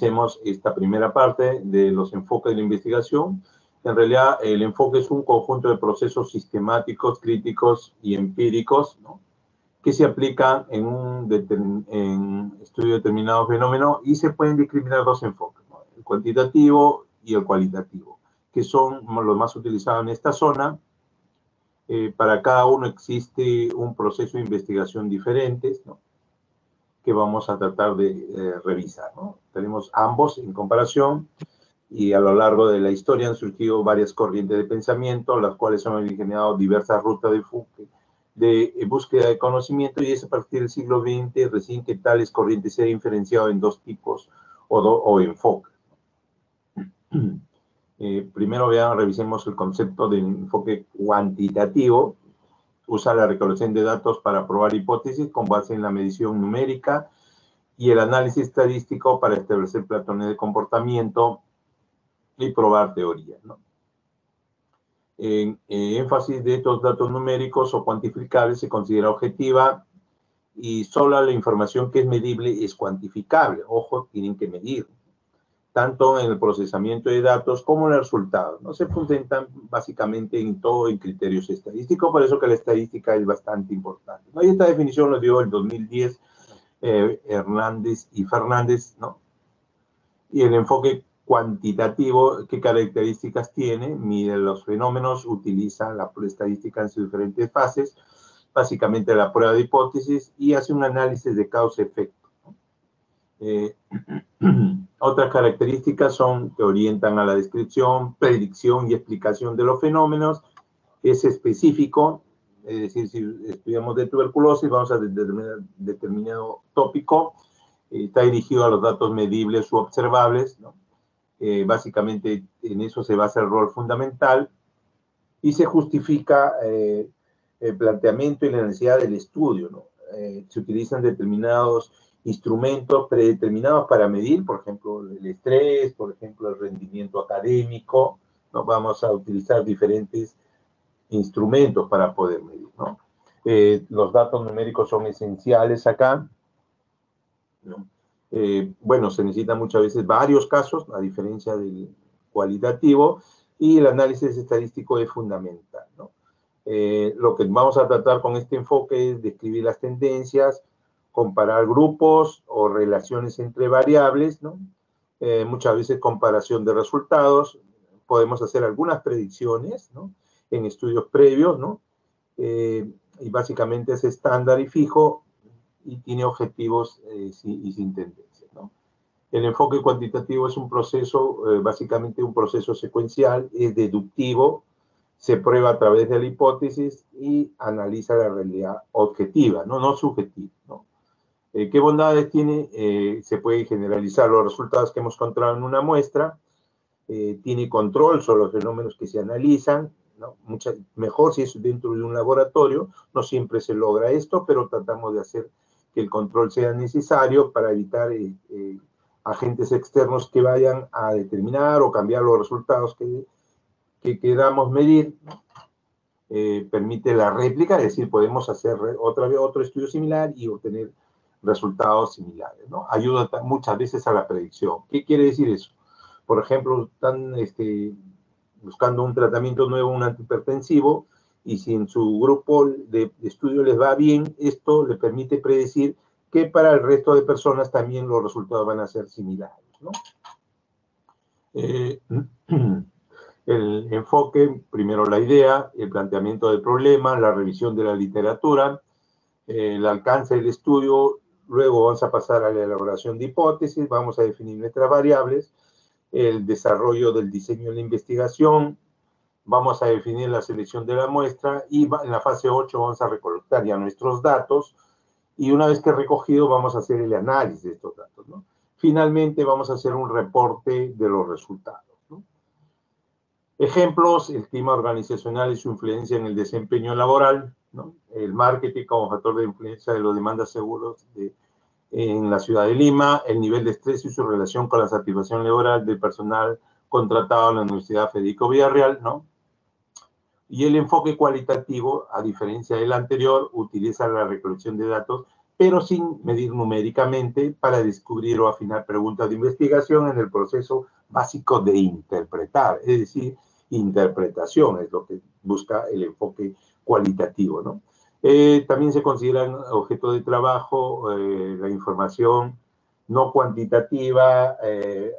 analicemos esta primera parte de los enfoques de la investigación. En realidad, el enfoque es un conjunto de procesos sistemáticos, críticos y empíricos, ¿no?, que se aplican en un estudio de determinado fenómeno, y se pueden discriminar dos enfoques, ¿no?, el cuantitativo y el cualitativo, que son los más utilizados en esta zona. Para cada uno existe un proceso de investigación diferente, ¿no?, que vamos a tratar de revisar, ¿no? Tenemos ambos en comparación, y a lo largo de la historia han surgido varias corrientes de pensamiento, las cuales han originado diversas rutas de búsqueda de conocimiento, y es a partir del siglo XX recién que tales corrientes se han diferenciado en dos tipos o enfoques. Primero revisemos el concepto de enfoque cuantitativo. Usa la recolección de datos para probar hipótesis con base en la medición numérica y el análisis estadístico para establecer patrones de comportamiento y probar teorías, ¿no? Énfasis de estos datos numéricos o cuantificables se considera objetiva, y solo la información que es medible es cuantificable. Ojo, tienen que medir, tanto en el procesamiento de datos como en el resultado. No se fundamentan básicamente en todo en criterios estadísticos, por eso que la estadística es bastante importante, ¿no? Y esta definición lo dio en 2010 Hernández y Fernández, ¿no? Y el enfoque cuantitativo, ¿qué características tiene? Mide los fenómenos, utiliza la estadística en sus diferentes fases, básicamente la prueba de hipótesis, y hace un análisis de causa-efecto, ¿no? Otras características son que orientan a la descripción, predicción y explicación de los fenómenos. Es específico, es decir, si estudiamos de tuberculosis, vamos a determinar determinado tópico, está dirigido a los datos medibles u observables, ¿no? Básicamente en eso se basa el rol fundamental, y se justifica el planteamiento y la necesidad del estudio, ¿no? Se utilizan determinados instrumentos predeterminados para medir, por ejemplo, el estrés, por ejemplo, el rendimiento académico, ¿no? Vamos a utilizar diferentes instrumentos para poder medir, ¿no? Los datos numéricos son esenciales acá, ¿no? Bueno, se necesitan muchas veces varios casos, a diferencia del cualitativo, y el análisis estadístico es fundamental, ¿no? Lo que vamos a tratar con este enfoque es describir las tendencias, comparar grupos o relaciones entre variables, ¿no? Muchas veces comparación de resultados, podemos hacer algunas predicciones, ¿no?, en estudios previos, ¿no? Y básicamente es estándar y fijo, y tiene objetivos y sin tendencia, ¿no? El enfoque cuantitativo es un proceso, básicamente un proceso secuencial, es deductivo, se prueba a través de la hipótesis y analiza la realidad objetiva, no subjetiva, ¿no? ¿Qué bondades tiene? Se puede generalizar los resultados que hemos encontrado en una muestra, tiene control sobre los fenómenos que se analizan, ¿no? Mejor si es dentro de un laboratorio, no siempre se logra esto, pero tratamos de hacer que el control sea necesario para evitar agentes externos que vayan a determinar o cambiar los resultados que queramos medir, ¿no? Permite la réplica, es decir, podemos hacer otro estudio similar y obtener resultados similares, ¿no? Ayuda muchas veces a la predicción. ¿Qué quiere decir eso? Por ejemplo, están buscando un tratamiento nuevo, un antihipertensivo, y si en su grupo de estudio les va bien, esto le permite predecir que para el resto de personas también los resultados van a ser similares, ¿no? El enfoque, primero la idea, el planteamiento del problema, la revisión de la literatura, el alcance del estudio, luego vamos a pasar a la elaboración de hipótesis, vamos a definir nuestras variables, el desarrollo del diseño de la investigación, vamos a definir la selección de la muestra, y en la fase 8 vamos a recolectar ya nuestros datos, y una vez que recogido vamos a hacer el análisis de estos datos, ¿no? Finalmente vamos a hacer un reporte de los resultados, ¿no? Ejemplos: el clima organizacional y su influencia en el desempeño laboral, ¿no? El marketing como factor de influencia de los demandas seguros en la ciudad de Lima, el nivel de estrés y su relación con la satisfacción laboral del personal contratado en la Universidad Federico Villarreal, ¿no? Y el enfoque cualitativo, a diferencia del anterior, utiliza la recolección de datos pero sin medir numéricamente para descubrir o afinar preguntas de investigación en el proceso básico de interpretar, es decir, interpretación es lo que busca el enfoque cualitativo, ¿no? También se consideran objeto de trabajo la información no cuantitativa,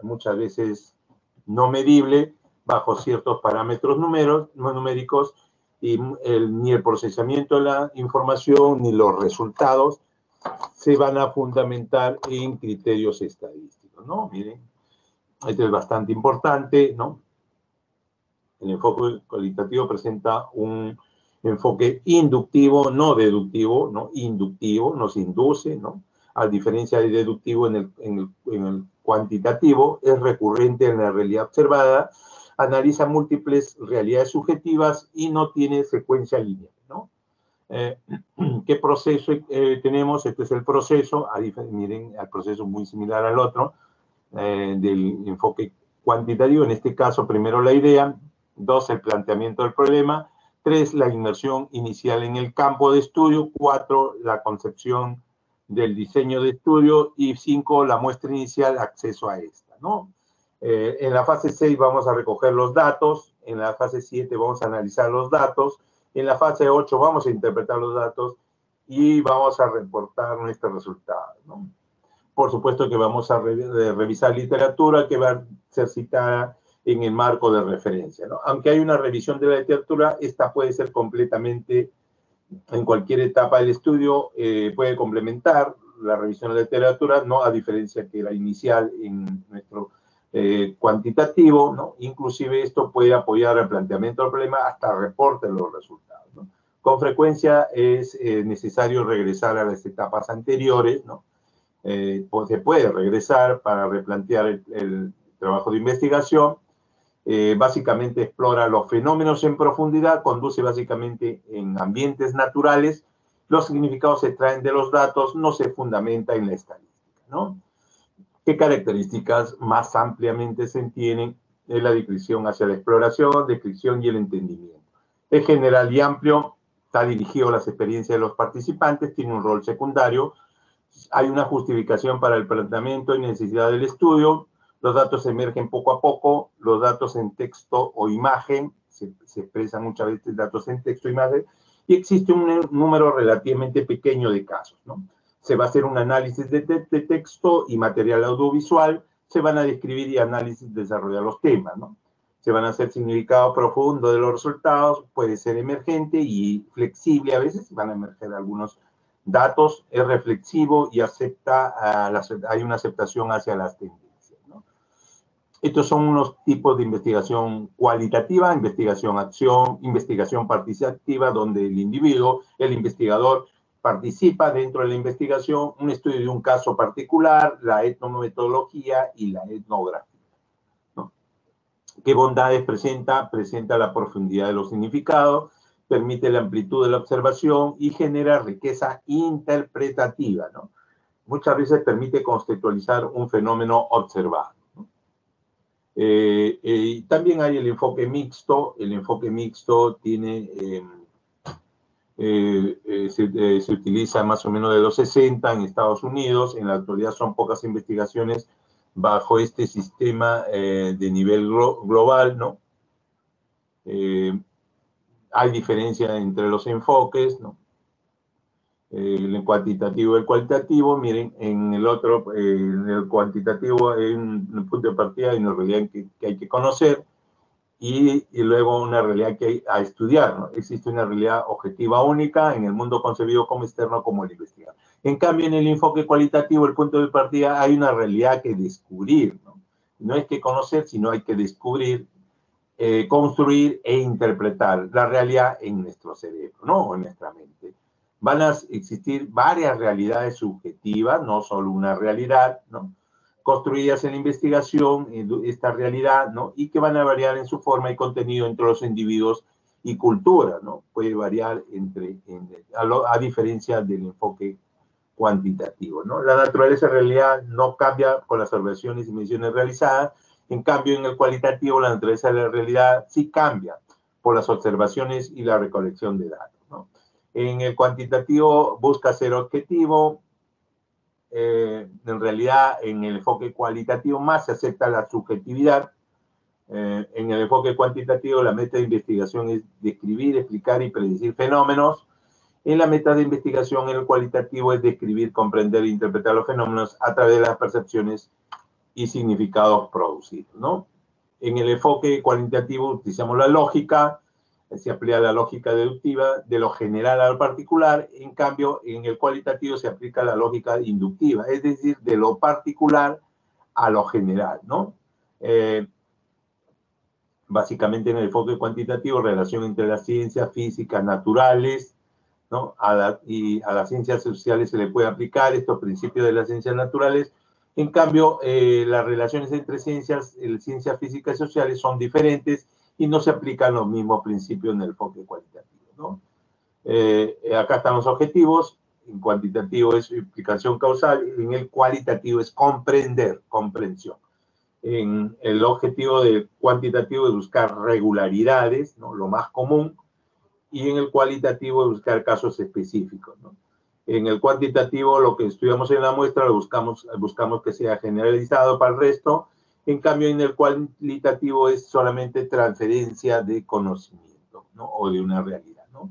muchas veces no medible, bajo ciertos parámetros numéricos, y ni el procesamiento de la información ni los resultados se van a fundamentar en criterios estadísticos, ¿no? Miren, esto es bastante importante, ¿no? El enfoque cualitativo presenta un enfoque inductivo, no deductivo, ¿no? Inductivo, nos induce, ¿no? A diferencia del deductivo en el cuantitativo, es recurrente en la realidad observada, analiza múltiples realidades subjetivas y no tiene secuencia lineal, ¿no? ¿Qué proceso tenemos? Este es el proceso, miren, el proceso muy similar al otro, del enfoque cuantitativo, en este caso, primero la idea, 2, el planteamiento del problema, 3, la inmersión inicial en el campo de estudio, 4, la concepción del diseño de estudio y 5, la muestra inicial, acceso a esta, ¿no? En la fase 6 vamos a recoger los datos, en la fase 7 vamos a analizar los datos, en la fase 8 vamos a interpretar los datos y vamos a reportar nuestros resultados, ¿no? Por supuesto que vamos a revisar literatura que va a ser citada en el marco de referencia, ¿no? Aunque hay una revisión de la literatura, esta puede ser completamente, en cualquier etapa del estudio, puede complementar la revisión de la literatura, ¿no? A diferencia que la inicial en nuestro cuantitativo, ¿no? Inclusive esto puede apoyar el planteamiento del problema hasta reporte de los resultados, ¿no? Con frecuencia es necesario regresar a las etapas anteriores, ¿no? Se puede regresar para replantear el trabajo de investigación. Básicamente explora los fenómenos en profundidad, conduce básicamente en ambientes naturales, los significados se extraen de los datos, no se fundamenta en la estadística, ¿no? ¿Qué características más ampliamente se tienen en la descripción hacia la exploración, descripción y el entendimiento? Es general y amplio, está dirigido a las experiencias de los participantes, tiene un rol secundario, hay una justificación para el planteamiento y necesidad del estudio, los datos emergen poco a poco, los datos en texto o imagen, se expresan muchas veces datos en texto o imagen, y existe un número relativamente pequeño de casos, ¿no? Se va a hacer un análisis de texto y material audiovisual, se van a describir y análisis, desarrollar los temas, ¿no? Se van a hacer significado profundo de los resultados, puede ser emergente y flexible a veces, van a emerger algunos datos, es reflexivo y hay una aceptación hacia las tendencias, ¿no? Estos son unos tipos de investigación cualitativa, investigación-acción, investigación participativa, donde el individuo, el investigador, participa dentro de la investigación, un estudio de un caso particular, la etnometodología y la etnografía, ¿no? ¿Qué bondades presenta? Presenta la profundidad de los significados, permite la amplitud de la observación y genera riqueza interpretativa, ¿no? Muchas veces permite conceptualizar un fenómeno observado, ¿no? También hay el enfoque mixto. El enfoque mixto tiene, se utiliza más o menos de los 60 en Estados Unidos. En la actualidad son pocas investigaciones bajo este sistema de nivel global, ¿no? Hay diferencia entre los enfoques, ¿no? El cuantitativo y el cualitativo. Miren, en el otro, en el cuantitativo hay un punto de partida y una realidad que hay que conocer y luego una realidad que hay a estudiar, ¿no? Existe una realidad objetiva única en el mundo concebido como externo, como el investigador. En cambio, en el enfoque cualitativo, el punto de partida, hay una realidad que descubrir, ¿no? No es que conocer, sino hay que descubrir, construir e interpretar la realidad en nuestro cerebro, ¿no? O en nuestra mente. Van a existir varias realidades subjetivas, no solo una realidad, ¿no? Construidas en la investigación, esta realidad, ¿no? Y que van a variar en su forma y contenido entre los individuos y cultura, ¿no? Puede variar a diferencia del enfoque cuantitativo, ¿no? La naturaleza en realidad no cambia con las observaciones y mediciones realizadas. En cambio, en el cualitativo, la naturaleza de la realidad sí cambia por las observaciones y la recolección de datos, ¿no? En el cuantitativo busca ser objetivo. En realidad, en el enfoque cualitativo más se acepta la subjetividad. En el enfoque cuantitativo, la meta de investigación es describir, explicar y predecir fenómenos. En la meta de investigación, el cualitativo es describir, comprender e interpretar los fenómenos a través de las percepciones y significados producidos, ¿no? En el enfoque cualitativo utilizamos la lógica, se aplica la lógica deductiva de lo general a lo particular. En cambio, en el cualitativo se aplica la lógica inductiva, es decir, de lo particular a lo general, ¿no? Básicamente en el enfoque cuantitativo, relación entre las ciencias físicas naturales, ¿no? Y a las ciencias sociales se le puede aplicar estos principios de las ciencias naturales. En cambio, las relaciones entre ciencias físicas y sociales son diferentes y no se aplican los mismos principios en el enfoque cualitativo, ¿no? Acá están los objetivos. En cuantitativo es implicación causal, en el cualitativo es comprender, comprensión. En el objetivo del cuantitativo es buscar regularidades, ¿no? Lo más común, y en el cualitativo es buscar casos específicos, ¿no? En el cuantitativo, lo que estudiamos en la muestra lo buscamos que sea generalizado para el resto. En cambio, en el cualitativo es solamente transferencia de conocimiento, ¿no? O de una realidad, ¿no?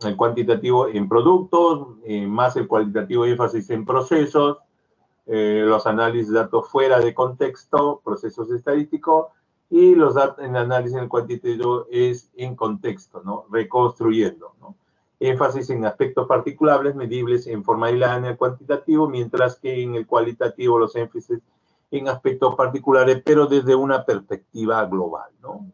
El cuantitativo en productos, más el cualitativo énfasis en procesos, los análisis de datos fuera de contexto, procesos estadísticos, y los datos en análisis en el cuantitativo es en contexto, ¿no? Reconstruyendo, ¿no? Énfasis en aspectos particulares, medibles en forma aislada en el cuantitativo, mientras que en el cualitativo los énfasis en aspectos particulares, pero desde una perspectiva global, ¿no?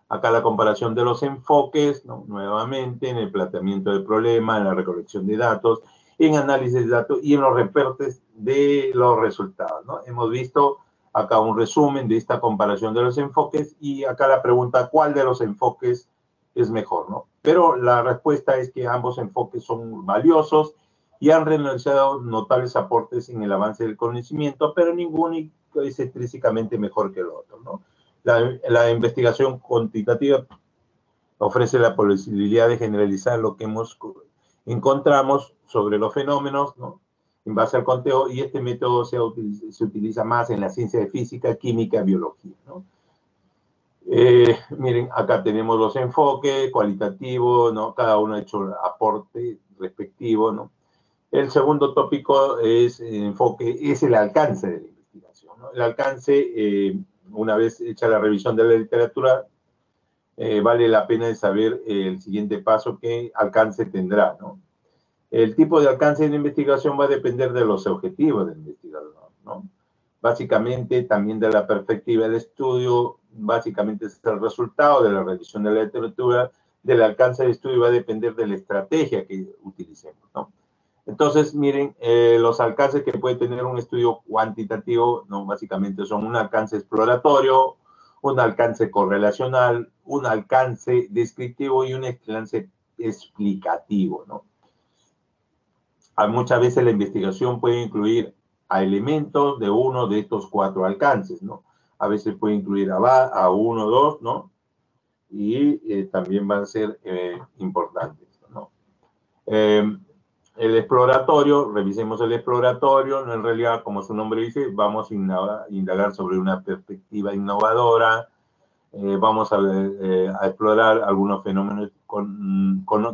Acá la comparación de los enfoques, ¿no? Nuevamente, en el planteamiento del problema, en la recolección de datos, en análisis de datos y en los reportes de los resultados, ¿no? Hemos visto acá un resumen de esta comparación de los enfoques y acá la pregunta, ¿cuál de los enfoques es mejor, ¿no? Pero la respuesta es que ambos enfoques son valiosos y han realizado notables aportes en el avance del conocimiento, pero ninguno es extrínsecamente mejor que el otro, ¿no? La investigación cuantitativa ofrece la posibilidad de generalizar lo que encontramos sobre los fenómenos, ¿no? En base al conteo, y este método se utiliza más en la ciencia de física, química, biología, ¿no? Miren, acá tenemos los enfoques cualitativos, ¿no? Cada uno ha hecho un aporte respectivo, ¿no? El segundo tópico es el alcance de la investigación, ¿no? El alcance, una vez hecha la revisión de la literatura, vale la pena saber el siguiente paso, qué alcance tendrá, ¿no? El tipo de alcance de la investigación va a depender de los objetivos del investigador, ¿no? Básicamente, también de la perspectiva del estudio, básicamente es el resultado de la revisión de la literatura, del alcance del estudio va a depender de la estrategia que utilicemos, ¿no? Entonces, miren, los alcances que puede tener un estudio cuantitativo, ¿no? Básicamente son un alcance exploratorio, un alcance correlacional, un alcance descriptivo y un alcance explicativo, ¿no? Muchas veces la investigación puede incluir a elementos de uno de estos cuatro alcances, ¿no? A veces puede incluir a uno, dos, ¿no? Y también van a ser importantes, ¿no? El exploratorio, revisemos el exploratorio, ¿no? En realidad, como su nombre dice, vamos a indagar sobre una perspectiva innovadora, vamos a explorar algunos fenómenos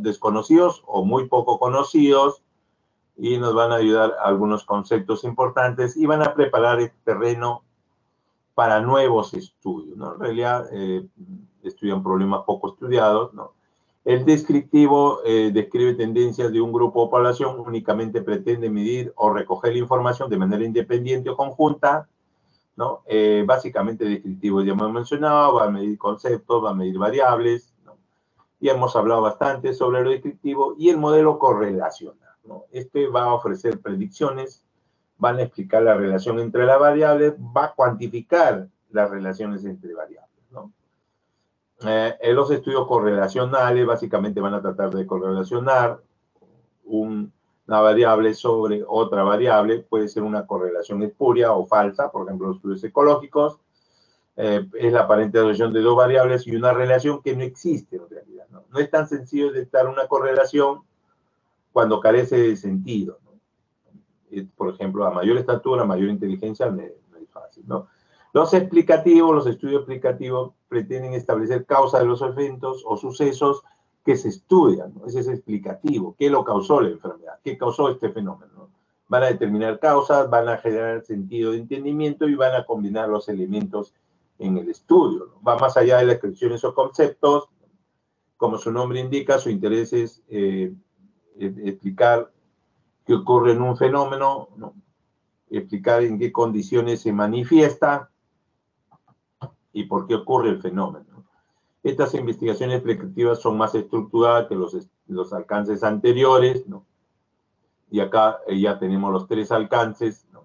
desconocidos o muy poco conocidos, y nos van a ayudar a algunos conceptos importantes y van a preparar el terreno para nuevos estudios, ¿no? En realidad, estudian problemas poco estudiados, ¿no? El descriptivo describe tendencias de un grupo o población, únicamente pretende medir o recoger la información de manera independiente o conjunta, ¿no? Básicamente descriptivo, ya hemos mencionado, va a medir conceptos, va a medir variables, ¿no? Y hemos hablado bastante sobre lo descriptivo y el modelo correlacional, ¿no? Este va a ofrecer predicciones, van a explicar la relación entre las variables, va a cuantificar las relaciones entre variables, ¿no? En los estudios correlacionales básicamente van a tratar de correlacionar una variable sobre otra variable, puede ser una correlación espuria o falsa, por ejemplo, los estudios ecológicos, es la aparente asociación de dos variables y una relación que no existe en realidad, ¿no? No es tan sencillo detectar una correlación cuando carece de sentido, ¿no? Por ejemplo, a mayor estatura, mayor inteligencia, no es fácil, ¿no? Los explicativos, los estudios explicativos pretenden establecer causa de los eventos o sucesos que se estudian, ¿no? Ese es explicativo. ¿Qué lo causó la enfermedad? ¿Qué causó este fenómeno? ¿No? Van a determinar causas, van a generar sentido de entendimiento y van a combinar los elementos en el estudio, ¿no? Va más allá de las descripciones o conceptos. Como su nombre indica, su interés es explicar qué ocurre en un fenómeno, ¿no? Explicar en qué condiciones se manifiesta y por qué ocurre el fenómeno. Estas investigaciones explicativas son más estructuradas que los alcances anteriores, ¿no? Y acá ya tenemos los tres alcances, ¿no?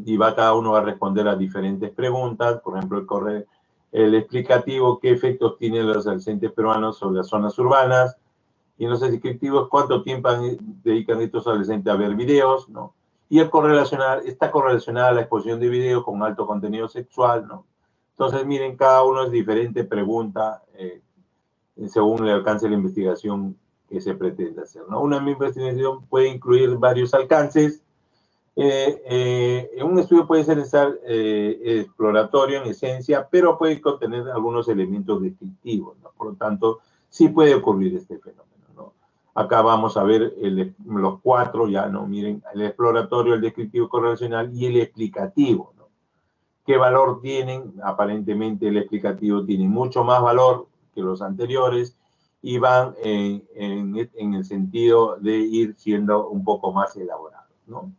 Y cada uno va a responder a diferentes preguntas. Por ejemplo, el explicativo, ¿qué efectos tienen los adolescentes peruanos sobre las zonas urbanas? Y en los descriptivos, ¿cuánto tiempo dedican estos adolescentes a ver videos? ¿No? Y el correlacional, está correlacionada la exposición de videos con alto contenido sexual, ¿no? Entonces, miren, cada uno es diferente pregunta según el alcance de la investigación que se pretende hacer, ¿no? Una misma investigación puede incluir varios alcances. Un estudio puede ser exploratorio en esencia, pero puede contener algunos elementos descriptivos, ¿no? Por lo tanto, sí puede ocurrir este fenómeno, ¿no? Acá vamos a ver los cuatro, ya, ¿no? Miren, el exploratorio, el descriptivo correlacional y el explicativo, ¿no? ¿Qué valor tienen? Aparentemente el explicativo tiene mucho más valor que los anteriores y van en el sentido de ir siendo un poco más elaborados, ¿no?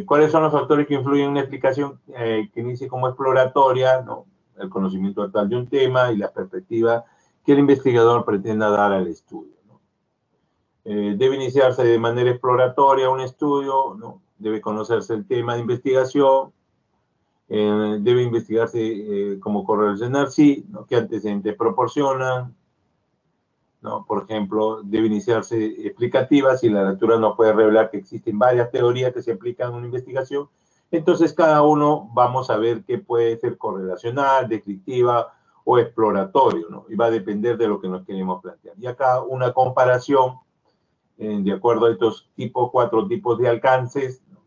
¿Cuáles son los factores que influyen en una explicación que inicie como exploratoria, ¿no? El conocimiento actual de un tema y la perspectiva que el investigador pretenda dar al estudio, ¿no? Debe iniciarse de manera exploratoria un estudio, ¿no? Debe conocerse el tema de investigación, debe investigarse cómo correlacionar, sí, ¿no? Qué antecedentes proporcionan, ¿no? Por ejemplo, debe iniciarse explicativa si la lectura nos puede revelar que existen varias teorías que se aplican en una investigación. Entonces, cada uno vamos a ver qué puede ser correlacional, descriptiva o exploratorio, ¿no? Y va a depender de lo que nos queremos plantear. Y acá una comparación de acuerdo a estos cuatro tipos de alcances, ¿no?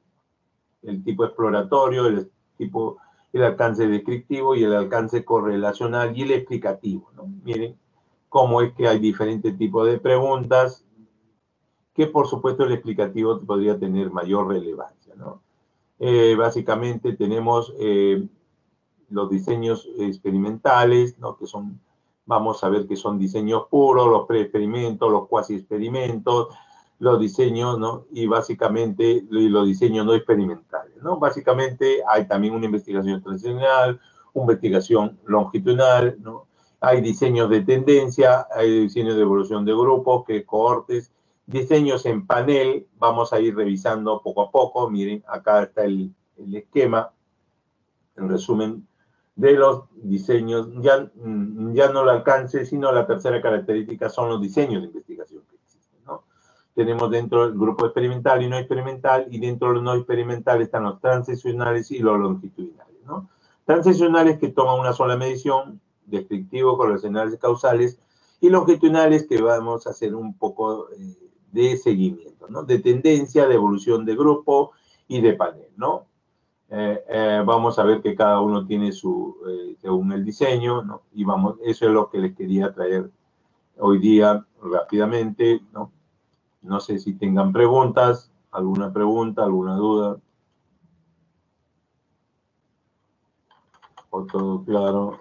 El tipo exploratorio, el alcance descriptivo y el alcance correlacional y el explicativo, ¿no? Miren cómo es que hay diferentes tipos de preguntas que por supuesto el explicativo podría tener mayor relevancia, ¿no? Básicamente tenemos los diseños experimentales, ¿no? Que son, vamos a ver que son diseños puros, los pre-experimentos, los cuasi-experimentos, los diseños, ¿no? Y básicamente los diseños no experimentales, ¿no? Básicamente hay también una investigación tradicional, una investigación longitudinal, ¿no? Hay diseños de tendencia, hay diseños de evolución de grupos, que cohortes, diseños en panel, vamos a ir revisando poco a poco. Miren, acá está el esquema, en resumen, de los diseños. Ya no el alcance, sino la tercera característica son los diseños de investigación que existen, ¿no? Tenemos dentro el grupo experimental y no experimental, y dentro de los no experimentales están los transicionales y los longitudinales, ¿no? Transicionales que toman una sola medición, descriptivo, correlacionales y causales, y longitudinales que vamos a hacer un poco de seguimiento, ¿no? De tendencia, de evolución de grupo y de panel, ¿no? Vamos a ver que cada uno tiene según el diseño, ¿no? Y eso es lo que les quería traer hoy día rápidamente, ¿no? No sé si tengan preguntas, alguna pregunta, alguna duda. ¿O todo claro?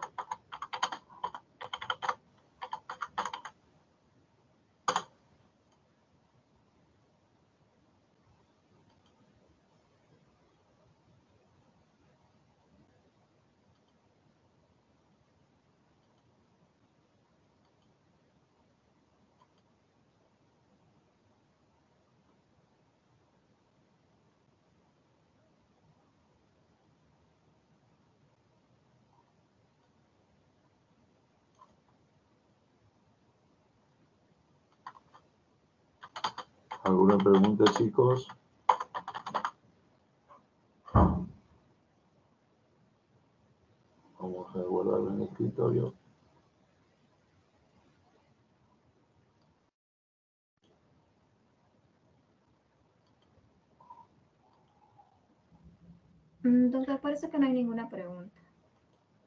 ¿Alguna pregunta, chicos? escritorio. Doctor, parece que no hay ninguna pregunta.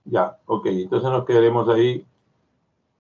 Ya, ok. Entonces nos quedaremos ahí